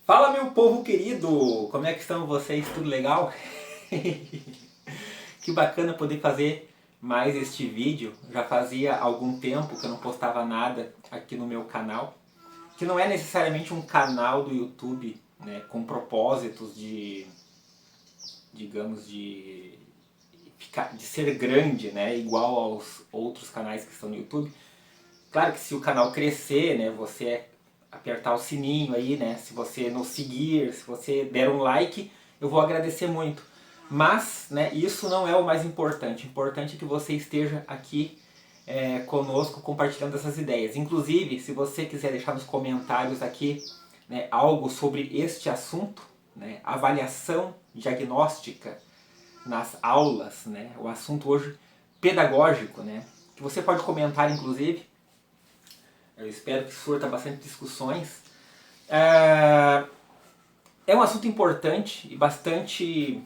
Fala, meu povo querido! Como é que estão vocês? Tudo legal? Que bacana poder fazer mais este vídeo. Já fazia algum tempo que eu não postava nada aqui no meu canal, que não é necessariamente um canal do YouTube, né, com propósitos de, digamos, de ser grande, né, igual aos outros canais que estão no YouTube. Claro que se o canal crescer, né, você apertar o sininho aí, né, se você nos seguir, se você der um like, eu vou agradecer muito. Mas, né, isso não é o mais importante. O importante é que você esteja aqui conosco compartilhando essas ideias. Inclusive, se você quiser deixar nos comentários aqui, né, algo sobre este assunto, né, avaliação diagnóstica nas aulas, né, o assunto hoje pedagógico, né, que você pode comentar inclusive. Eu espero que surta bastante discussões. É um assunto importante e bastante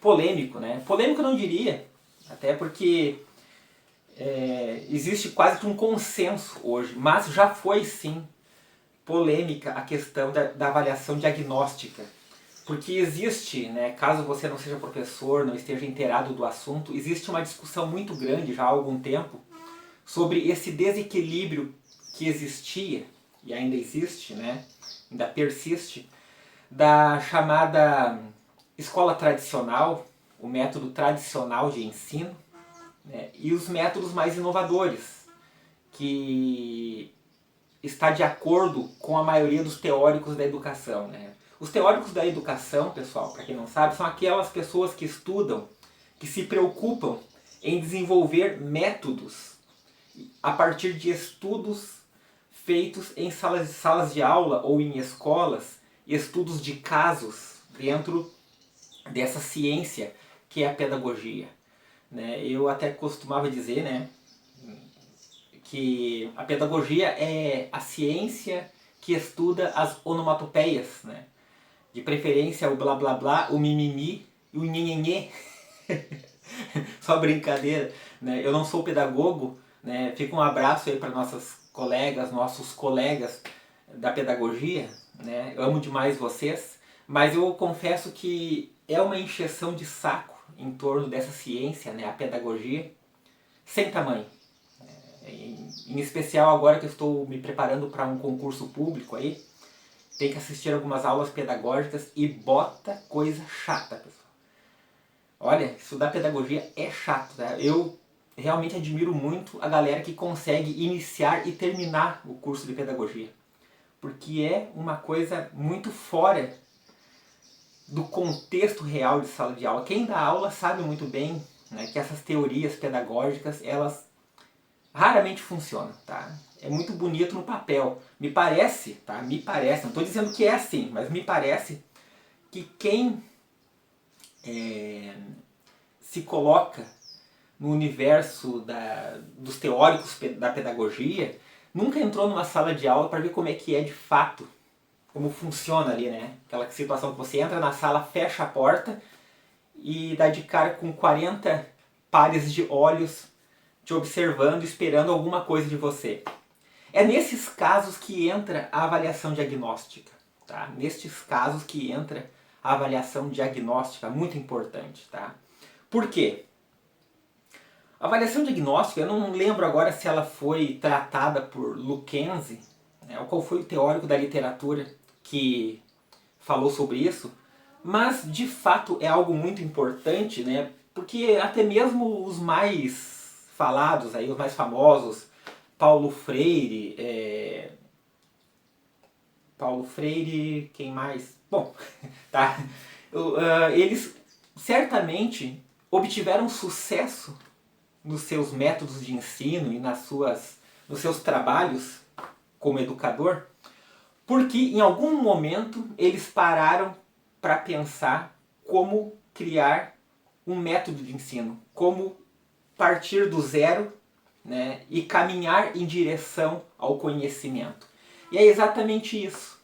polêmico, né? Polêmico eu não diria, até porque existe quase que um consenso hoje, mas já foi sim polêmica a questão da avaliação diagnóstica. Porque existe, né, caso você não seja professor, não esteja inteirado do assunto, existe uma discussão muito grande já há algum tempo sobre esse desequilíbrio que existia, e ainda existe, né, ainda persiste, da chamada escola tradicional, o método tradicional de ensino, né, e os métodos mais inovadores, que está de acordo com a maioria dos teóricos da educação. Né? Os teóricos da educação, pessoal, para quem não sabe, são aquelas pessoas que estudam, que se preocupam em desenvolver métodos a partir de estudos feitos em salas de aula ou em escolas, estudos de casos dentro dessa ciência que é a pedagogia. Né? Eu até costumava dizer, né, que a pedagogia é a ciência que estuda as onomatopeias, né? De preferência o blá blá blá, o mimimi e o nhenhenhê. Só brincadeira, né? Eu não sou pedagogo, né? Fica um abraço aí para nossas colegas, nossos colegas da pedagogia, né? Eu amo demais vocês, mas eu confesso que é uma encheção de saco em torno dessa ciência, né? A pedagogia, sem tamanho. Em especial agora que eu estou me preparando para um concurso público aí, tem que assistir algumas aulas pedagógicas e bota coisa chata, pessoal. Olha, estudar pedagogia é chato, tá? Eu realmente admiro muito a galera que consegue iniciar e terminar o curso de pedagogia. Porque é uma coisa muito fora do contexto real de sala de aula. Quem dá aula sabe muito bem, né, que essas teorias pedagógicas, elas raramente funcionam, tá? É muito bonito no papel. Me parece, tá? Me parece, não estou dizendo que é assim, mas me parece que quem se coloca no universo dos teóricos da pedagogia nunca entrou numa sala de aula para ver como é que é de fato, como funciona ali, né? Aquela situação que você entra na sala, fecha a porta e dá de cara com 40 pares de olhos te observando, esperando alguma coisa de você. É nesses casos que entra a avaliação diagnóstica. Tá? Nestes casos que entra a avaliação diagnóstica, muito importante. Tá? Por quê? A avaliação diagnóstica, eu não lembro agora se ela foi tratada por Luckenzie, né, ou qual foi o teórico da literatura que falou sobre isso, mas de fato é algo muito importante, né, porque até mesmo os mais falados, aí, os mais famosos, Paulo Freire, quem mais? Bom, tá? Eles certamente obtiveram sucesso nos seus métodos de ensino e nos seus trabalhos como educador, porque em algum momento eles pararam para pensar como criar um método de ensino, como partir do zero, né, e caminhar em direção ao conhecimento. E é exatamente isso.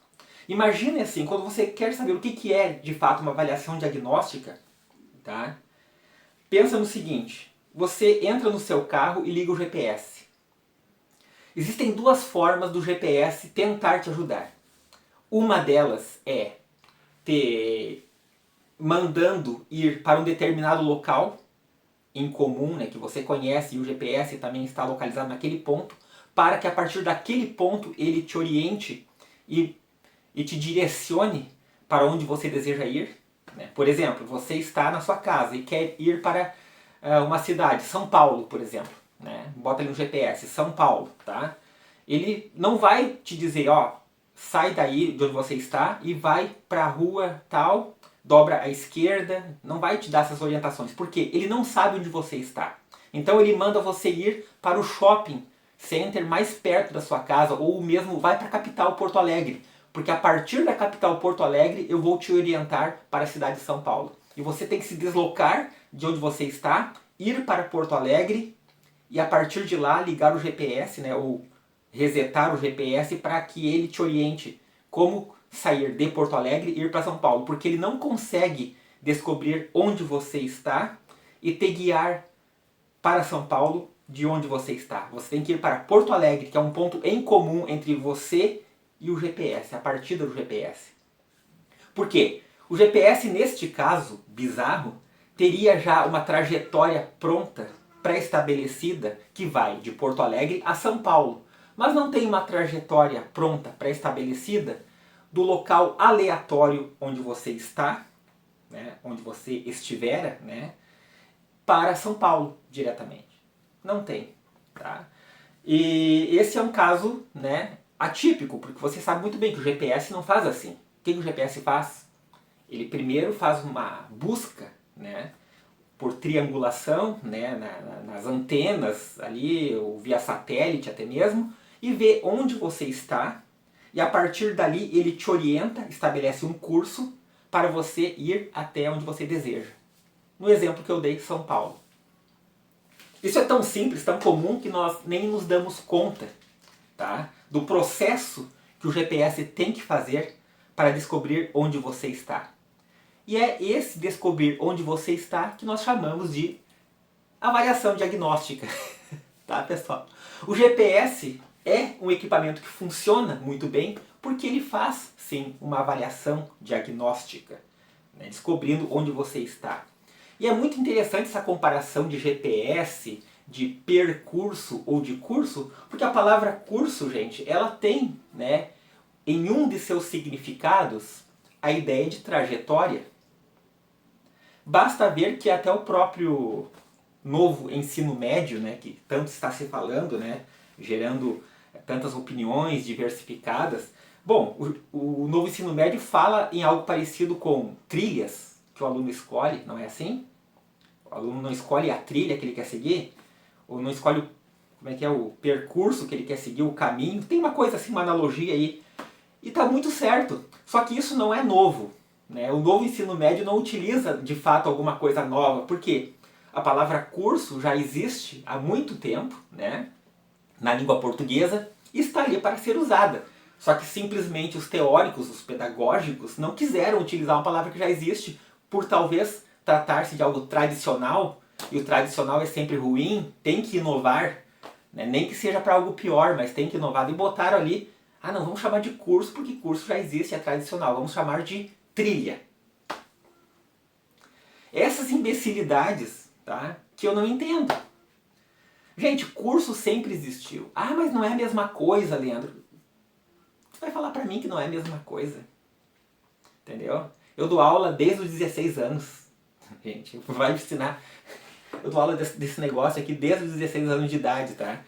Imagine assim, quando você quer saber o que é de fato uma avaliação diagnóstica, tá? Pensa no seguinte: você entra no seu carro e liga o GPS. Existem duas formas do GPS tentar te ajudar. Uma delas é mandando ir para um determinado local em comum, né, que você conhece, e o GPS também está localizado naquele ponto, para que a partir daquele ponto ele te oriente e te direcione para onde você deseja ir. Né? Por exemplo, você está na sua casa e quer ir para uma cidade, São Paulo, por exemplo. Né? Bota ali no GPS, São Paulo. Tá? Ele não vai te dizer, ó, sai daí de onde você está e vai para a rua tal, dobra à esquerda, não vai te dar essas orientações. Por quê? Ele não sabe onde você está. Então ele manda você ir para o shopping center mais perto da sua casa, ou mesmo vai para a capital, Porto Alegre. Porque a partir da capital Porto Alegre eu vou te orientar para a cidade de São Paulo. E você tem que se deslocar de onde você está, ir para Porto Alegre e a partir de lá ligar o GPS, né, ou resetar o GPS para que ele te oriente como sair de Porto Alegre e ir para São Paulo. Porque ele não consegue descobrir onde você está e te guiar para São Paulo de onde você está. Você tem que ir para Porto Alegre, que é um ponto em comum entre você e o GPS, a partida do GPS. Por quê? O GPS, neste caso bizarro, teria já uma trajetória pronta, pré-estabelecida, que vai de Porto Alegre a São Paulo. Mas não tem uma trajetória pronta, pré-estabelecida, do local aleatório onde você está, né, onde você estivera, né, para São Paulo diretamente. Não tem. Tá? E esse é um caso, né, atípico, porque você sabe muito bem que o GPS não faz assim. O que o GPS faz? Ele primeiro faz uma busca, né, por triangulação, né, nas antenas ali, ou via satélite até mesmo, e vê onde você está, e a partir dali ele te orienta, estabelece um curso para você ir até onde você deseja. No exemplo que eu dei, São Paulo. Isso é tão simples, tão comum, que nós nem nos damos conta, tá, do processo que o GPS tem que fazer para descobrir onde você está. E é esse descobrir onde você está que nós chamamos de avaliação diagnóstica. Tá, pessoal? O GPS é um equipamento que funciona muito bem porque ele faz, sim, uma avaliação diagnóstica, né, descobrindo onde você está. E é muito interessante essa comparação de GPS, de percurso ou de curso, porque a palavra curso, gente, ela tem, né, em um de seus significados, a ideia de trajetória. Basta ver que até o próprio novo ensino médio, né, que tanto está se falando, né, gerando tantas opiniões diversificadas. Bom, o novo ensino médio fala em algo parecido com trilhas que o aluno escolhe, não é assim? O aluno não escolhe a trilha que ele quer seguir, ou não escolhe o percurso que ele quer seguir, o caminho. Tem uma coisa assim, uma analogia aí. E está muito certo. Só que isso não é novo. Né? O novo ensino médio não utiliza de fato alguma coisa nova. Por quê? A palavra curso já existe há muito tempo, né, na língua portuguesa, e está ali para ser usada. Só que simplesmente os teóricos, os pedagógicos, não quiseram utilizar uma palavra que já existe, por talvez tratar-se de algo tradicional, e o tradicional é sempre ruim, tem que inovar, né? Nem que seja para algo pior, mas tem que inovar. E botaram ali, não, vamos chamar de curso, porque curso já existe, é tradicional, vamos chamar de trilha. Essas imbecilidades, tá, que eu não entendo. Gente, curso sempre existiu. Mas não é a mesma coisa, Leandro. Você vai falar pra mim que não é a mesma coisa. Entendeu? Eu dou aula desde os 16 anos. Gente, vai ensinar. Eu dou aula desse negócio aqui desde os 16 anos de idade, tá?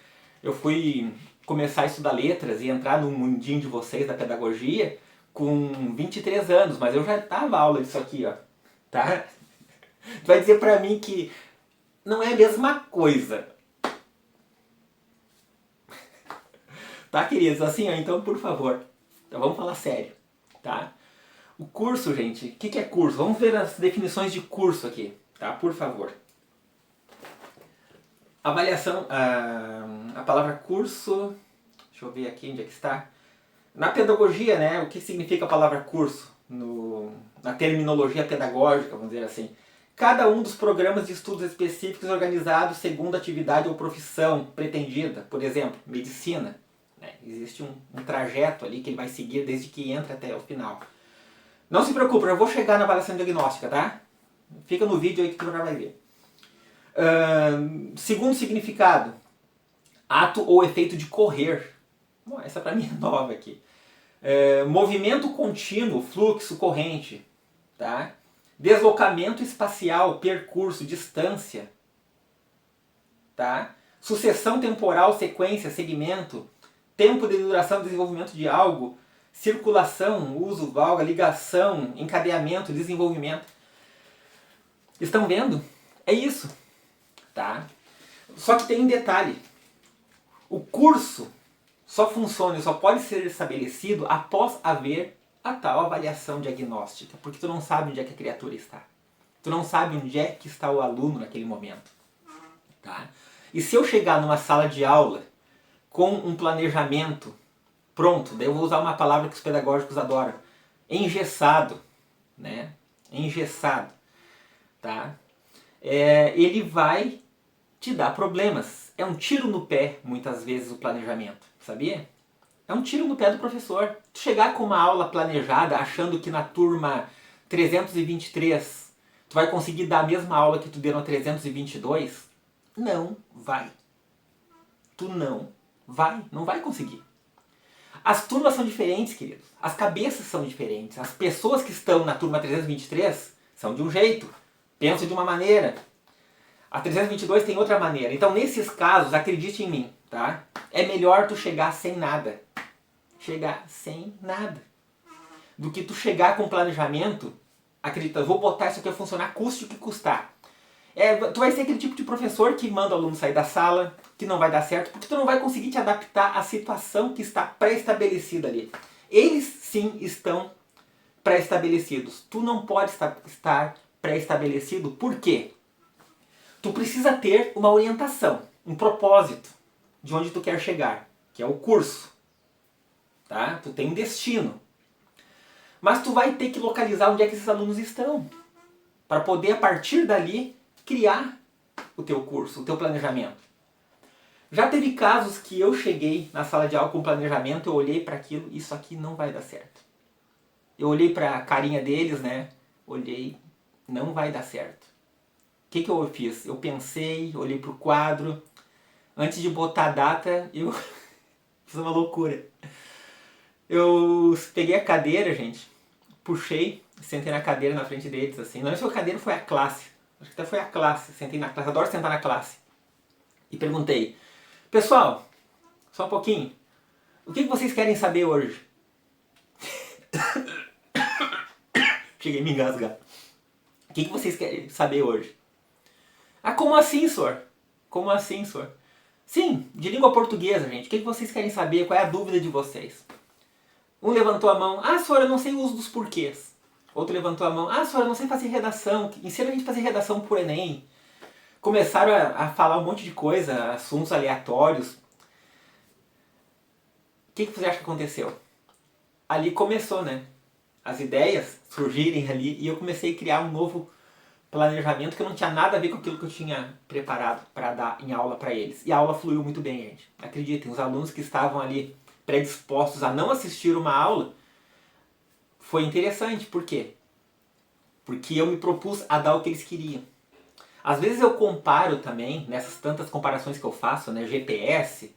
Eu fui começar a estudar letras e entrar no mundinho de vocês da pedagogia com 23 anos, mas eu já dava aula disso aqui, ó. Tá? Tu vai dizer pra mim que não é a mesma coisa. Tá, queridos? Assim, ó, então, por favor, vamos falar sério, tá? O curso, gente, o que é curso? Vamos ver as definições de curso aqui, tá? Por favor. Avaliação, a palavra curso, deixa eu ver aqui onde é que está. Na pedagogia, né, o que significa a palavra curso? Na terminologia pedagógica, vamos dizer assim. Cada um dos programas de estudos específicos organizados segundo atividade ou profissão pretendida. Por exemplo, medicina. Existe um trajeto ali que ele vai seguir desde que entra até o final. Não se preocupe, eu vou chegar na avaliação diagnóstica, tá? Fica no vídeo aí que tu já vai ver. Segundo significado, ato ou efeito de correr. Bom, essa pra mim é nova aqui. Movimento contínuo, fluxo, corrente. Tá? Deslocamento espacial, percurso, distância. Tá? Sucessão temporal, sequência, segmento. Tempo de duração, desenvolvimento de algo. Circulação, uso, valga, ligação, encadeamento, desenvolvimento. Estão vendo? É isso. Tá? Só que tem um detalhe. O curso só funciona e só pode ser estabelecido após haver a tal avaliação diagnóstica. Porque tu não sabe onde é que a criatura está. Tu não sabe onde é que está o aluno naquele momento. Tá? E se eu chegar numa sala de aula com um planejamento pronto, daí eu vou usar uma palavra que os pedagógicos adoram, engessado, né? Engessado, tá? Ele vai te dar problemas. É um tiro no pé, muitas vezes, o planejamento, sabia? É um tiro no pé do professor. Tu chegar com uma aula planejada, achando que na turma 323 tu vai conseguir dar a mesma aula que tu deu na 322, não vai. Tu não vai conseguir. As turmas são diferentes, queridos. As cabeças são diferentes. As pessoas que estão na turma 323 são de um jeito, pensam de uma maneira. A 322 tem outra maneira. Então, nesses casos, acredite em mim, tá? É melhor tu chegar sem nada. Chegar sem nada. Do que tu chegar com planejamento, acredita, vou botar isso aqui a funcionar, custe o que custar. Tu vai ser aquele tipo de professor que manda o aluno sair da sala, que não vai dar certo, porque tu não vai conseguir te adaptar à situação que está pré-estabelecida ali. Eles sim estão pré-estabelecidos. Tu não pode estar pré-estabelecido. Por quê? Tu precisa ter uma orientação, um propósito de onde tu quer chegar, que é o curso. Tá? Tu tem um destino. Mas tu vai ter que localizar onde é que esses alunos estão, para poder, a partir dali, criar o teu curso, o teu planejamento. Já teve casos que eu cheguei na sala de aula com planejamento, eu olhei para aquilo, isso aqui não vai dar certo. Eu olhei para a carinha deles, né? Olhei, não vai dar certo. O que eu fiz? Eu pensei, olhei para o quadro, antes de botar a data, eu fiz uma loucura. Eu peguei a cadeira, gente, puxei, sentei na cadeira na frente deles, assim. Não foi a cadeira, foi a classe. Acho que até foi a classe. Sentei na classe, adoro sentar na classe. E perguntei, pessoal, só um pouquinho, o que vocês querem saber hoje? Cheguei a me engasgar. O que vocês querem saber hoje? Ah, como assim, senhor? Como assim, senhor? Sim, de língua portuguesa, gente. O que vocês querem saber? Qual é a dúvida de vocês? Um levantou a mão. Ah, senhor, eu não sei o uso dos porquês. Outro levantou a mão. Ah, senhor, eu não sei fazer redação. Ensina a gente a fazer redação por Enem. Começaram a falar um monte de coisa, assuntos aleatórios. O que você acha que aconteceu? Ali começou, né? As ideias surgirem ali e eu comecei a criar um novo planejamento que não tinha nada a ver com aquilo que eu tinha preparado para dar em aula para eles. E a aula fluiu muito bem, gente. Acreditem, os alunos que estavam ali predispostos a não assistir uma aula, foi interessante. Por quê? Porque eu me propus a dar o que eles queriam. Às vezes eu comparo também, nessas tantas comparações que eu faço, né, GPS,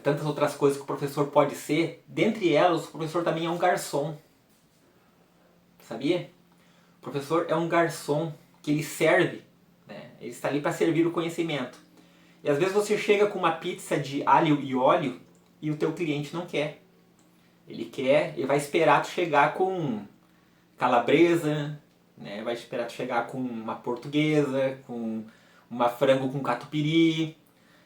tantas outras coisas que o professor pode ser, dentre elas o professor também é um garçom. Sabia? O professor é um garçom que ele serve, né? Ele está ali para servir o conhecimento. E às vezes você chega com uma pizza de alho e óleo e o teu cliente não quer. Ele vai esperar tu chegar com calabresa, né? Vai esperar tu chegar com uma portuguesa, com uma frango com catupiry,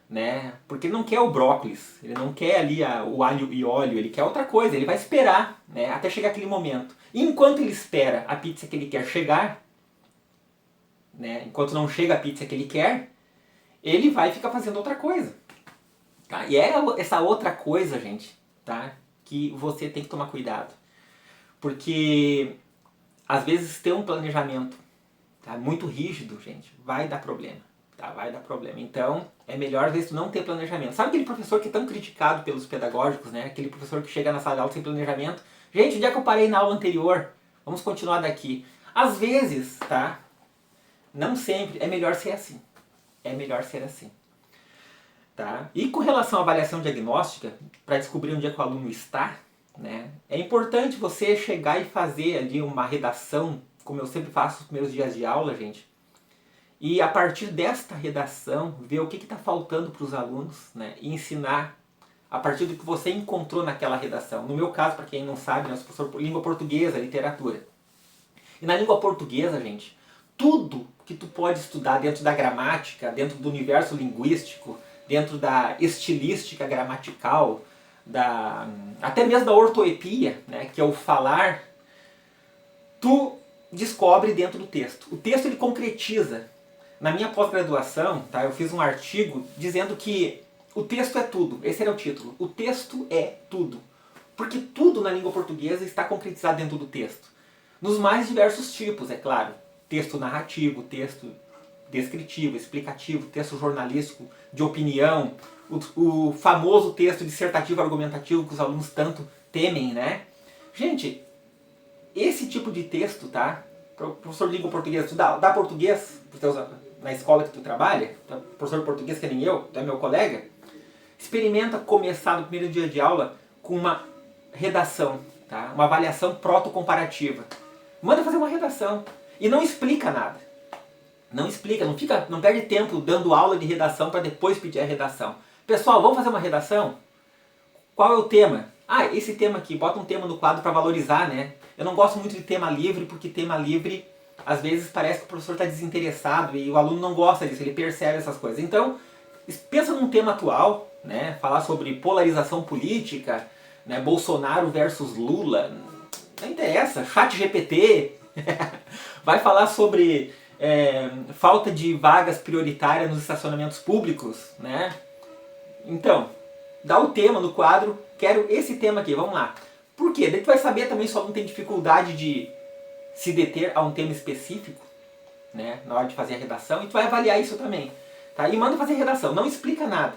né? Porque ele não quer o brócolis, ele não quer ali o alho e óleo, ele quer outra coisa, ele vai esperar, né, até chegar aquele momento. E enquanto ele espera a pizza que ele quer chegar, né, enquanto não chega a pizza que ele quer, ele vai ficar fazendo outra coisa. Tá? E é essa outra coisa, gente, tá, que você tem que tomar cuidado. Porque às vezes ter um planejamento, tá, muito rígido, gente, vai dar problema. Tá, vai dar problema. Então, é melhor às vezes tu não ter planejamento. Sabe aquele professor que é tão criticado pelos pedagógicos, né? Aquele professor que chega na sala de aula sem planejamento. Gente, onde é que eu parei na aula anterior? Vamos continuar daqui. Às vezes, tá? Não sempre, é melhor ser assim. É melhor ser assim. Tá? E com relação à avaliação diagnóstica, para descobrir onde é que o aluno está, né? É importante você chegar e fazer ali uma redação, como eu sempre faço nos primeiros dias de aula, gente. E a partir desta redação, ver o que está faltando para os alunos, né? E ensinar a partir do que você encontrou naquela redação. No meu caso, para quem não sabe, eu sou professor de língua portuguesa, literatura. E na língua portuguesa, gente, tudo que tu pode estudar dentro da gramática, dentro do universo linguístico, dentro da estilística gramatical, até mesmo da ortoepia, né, que é o falar, tu descobre dentro do texto. O texto ele concretiza. Na minha pós-graduação, tá, eu fiz um artigo dizendo que o texto é tudo. Esse era o título. O texto é tudo. Porque tudo na língua portuguesa está concretizado dentro do texto. Nos mais diversos tipos, é claro. Texto narrativo, texto descritivo, explicativo, texto jornalístico, de opinião, o famoso texto dissertativo argumentativo que os alunos tanto temem, né? Gente, esse tipo de texto, tá? Professor de língua portuguesa, tu dá português na escola que tu trabalha, professor de português que nem eu, tu é meu colega, experimenta começar no primeiro dia de aula com uma redação, tá? Uma avaliação protocomparativa. Manda fazer uma redação e não explica nada. Não explica, não perde tempo dando aula de redação para depois pedir a redação. Pessoal, vamos fazer uma redação? Qual é o tema? Ah, esse tema aqui, bota um tema no quadro para valorizar, né? Eu não gosto muito de tema livre, porque tema livre, às vezes parece que o professor está desinteressado e o aluno não gosta disso, ele percebe essas coisas. Então, pensa num tema atual, né? Falar sobre polarização política, né? Bolsonaro versus Lula, não interessa, chat GPT, vai falar sobre falta de vagas prioritárias nos estacionamentos públicos, né? Então, dá o tema no quadro, quero esse tema aqui, vamos lá. Por quê? Daí tu vai saber também se o aluno tem dificuldade de se deter a um tema específico, né, na hora de fazer a redação, e tu vai avaliar isso também. Tá? E manda fazer a redação, não explica nada.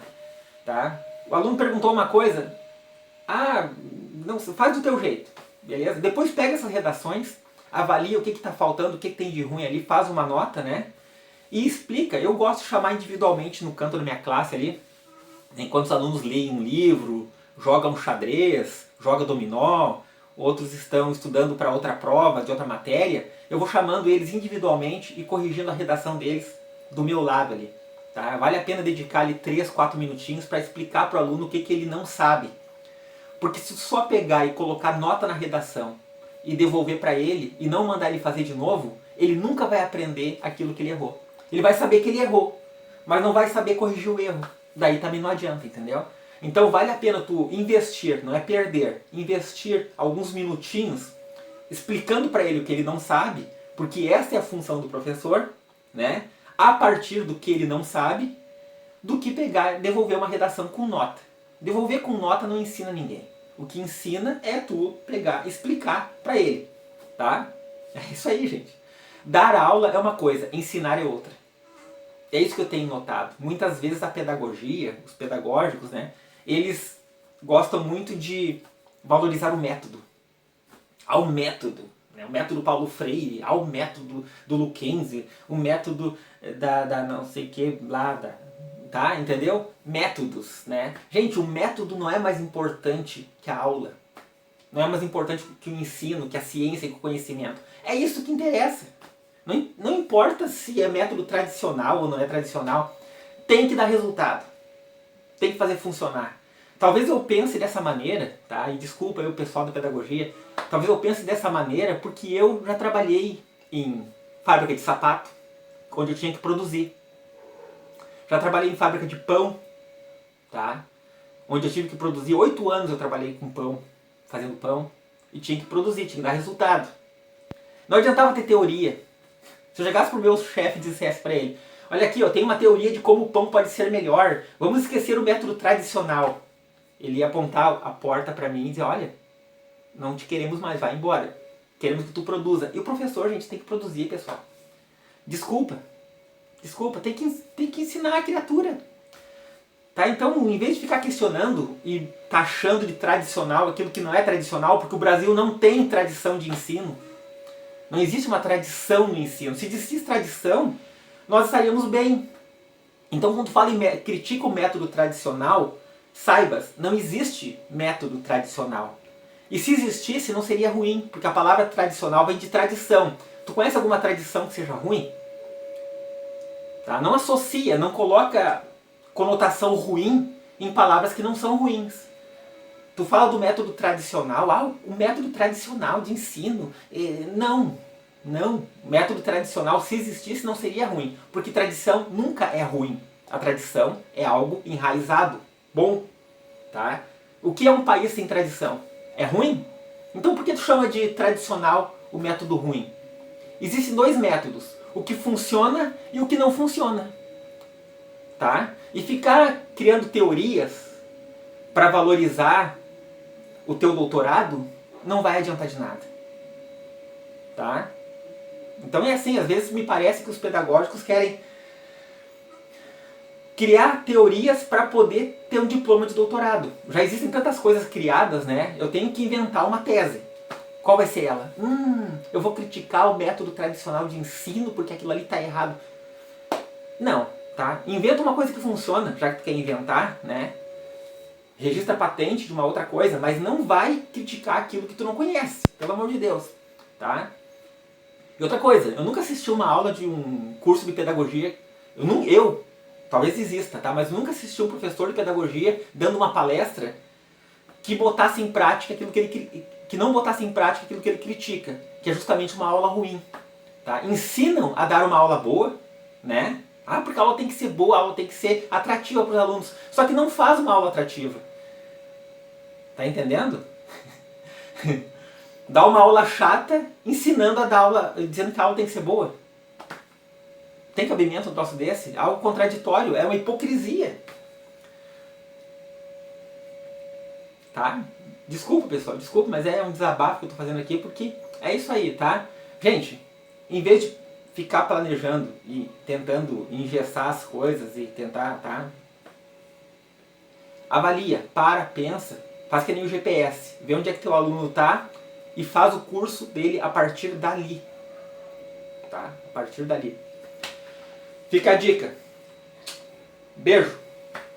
Tá? O aluno perguntou uma coisa, não, faz do teu jeito, beleza? Depois pega essas redações, avalia o que está faltando, o que tem de ruim ali, faz uma nota, né? E explica. Eu gosto de chamar individualmente no canto da minha classe ali, enquanto os alunos leem um livro, jogam xadrez, jogam dominó, outros estão estudando para outra prova de outra matéria, eu vou chamando eles individualmente e corrigindo a redação deles do meu lado ali. Tá? Vale a pena dedicar ali 3, 4 minutinhos para explicar para o aluno o que ele não sabe. Porque se só pegar e colocar nota na redação e devolver para ele e não mandar ele fazer de novo, ele nunca vai aprender aquilo que ele errou. Ele vai saber que ele errou, mas não vai saber corrigir o erro. Daí também não adianta, entendeu? Então vale a pena tu investir, não é perder, investir alguns minutinhos explicando para ele o que ele não sabe, porque essa é a função do professor, né? A partir do que ele não sabe, do que pegar e devolver uma redação com nota. Devolver com nota não ensina ninguém. O que ensina é tu pegar e explicar para ele, tá? É isso aí, gente. Dar aula é uma coisa, ensinar é outra. É isso que eu tenho notado. Muitas vezes a pedagogia, os pedagógicos, né, eles gostam muito de valorizar o método. Ao método. Né, o método Paulo Freire, ao método do Lucchesi, o método da não sei que, tá? Entendeu? Métodos, né? Gente, o método não é mais importante que a aula. Não é mais importante que o ensino, que a ciência e que o conhecimento. É isso que interessa. Não importa se é método tradicional ou não é tradicional, tem que dar resultado. Tem que fazer funcionar. Talvez eu pense dessa maneira, tá? E desculpa aí o pessoal da pedagogia, talvez eu pense dessa maneira porque eu já trabalhei em fábrica de sapato, onde eu tinha que produzir. Já trabalhei em fábrica de pão, tá? Onde eu tive que produzir. 8 anos eu trabalhei com pão, fazendo pão, e tinha que produzir, tinha que dar resultado. Não adiantava ter teoria. Se eu chegasse pro meu chefe e dissesse para ele, olha aqui, ó, tem uma teoria de como o pão pode ser melhor, vamos esquecer o método tradicional. Ele ia apontar a porta para mim e dizer, olha, não te queremos mais, vai embora. Queremos que tu produza. E o professor, gente, tem que produzir, pessoal. Desculpa. Desculpa, tem que ensinar a criatura. Tá? Então, em vez de ficar questionando e taxando de tradicional aquilo que não é tradicional, porque o Brasil não tem tradição de ensino. Não existe uma tradição no ensino. Se existisse tradição, nós estaríamos bem. Então, quando fala critica o método tradicional, saibas, não existe método tradicional. E se existisse, não seria ruim, porque a palavra tradicional vem de tradição. Tu conhece alguma tradição que seja ruim? Tá? Não associa, não coloca conotação ruim em palavras que não são ruins. Tu fala do método tradicional, o método tradicional de ensino. Não. O método tradicional, se existisse, não seria ruim. Porque tradição nunca é ruim. A tradição é algo enraizado, bom. Tá? O que é um país sem tradição? É ruim? Então por que tu chama de tradicional o método ruim? Existem dois métodos. O que funciona e o que não funciona. Tá? E ficar criando teorias para valorizar o teu doutorado não vai adiantar de nada. Tá? Então é assim, às vezes me parece que os pedagógicos querem criar teorias para poder ter um diploma de doutorado. Já existem tantas coisas criadas, né? Eu tenho que inventar uma tese. Qual vai ser ela? Eu vou criticar o método tradicional de ensino porque aquilo ali está errado. Não, tá? Inventa uma coisa que funciona, já que tu quer inventar, né? Registra patente de uma outra coisa, mas não vai criticar aquilo que tu não conhece, pelo amor de Deus, tá? E outra coisa, eu nunca assisti uma aula de um curso de pedagogia, talvez exista, tá? Mas nunca assisti um professor de pedagogia dando uma palestra que botasse em prática aquilo que não botasse em prática aquilo que ele critica, que é justamente uma aula ruim, tá? Ensinam a dar uma aula boa, né? Porque a aula tem que ser boa, a aula tem que ser atrativa para os alunos, só que não faz uma aula atrativa. Tá entendendo? Dá uma aula chata ensinando a dar aula, dizendo que a aula tem que ser boa. Tem cabimento um troço desse? Algo contraditório, é uma hipocrisia. Tá? Desculpa, pessoal, desculpa, mas é um desabafo que eu tô fazendo aqui porque é isso aí, tá? Gente, em vez de ficar planejando e tentando engessar as coisas e tentar, tá? Avalia, pensa, faz que nem o GPS, vê onde é que teu aluno tá e faz o curso dele a partir dali. Tá? A partir dali. Fica a dica. Beijo!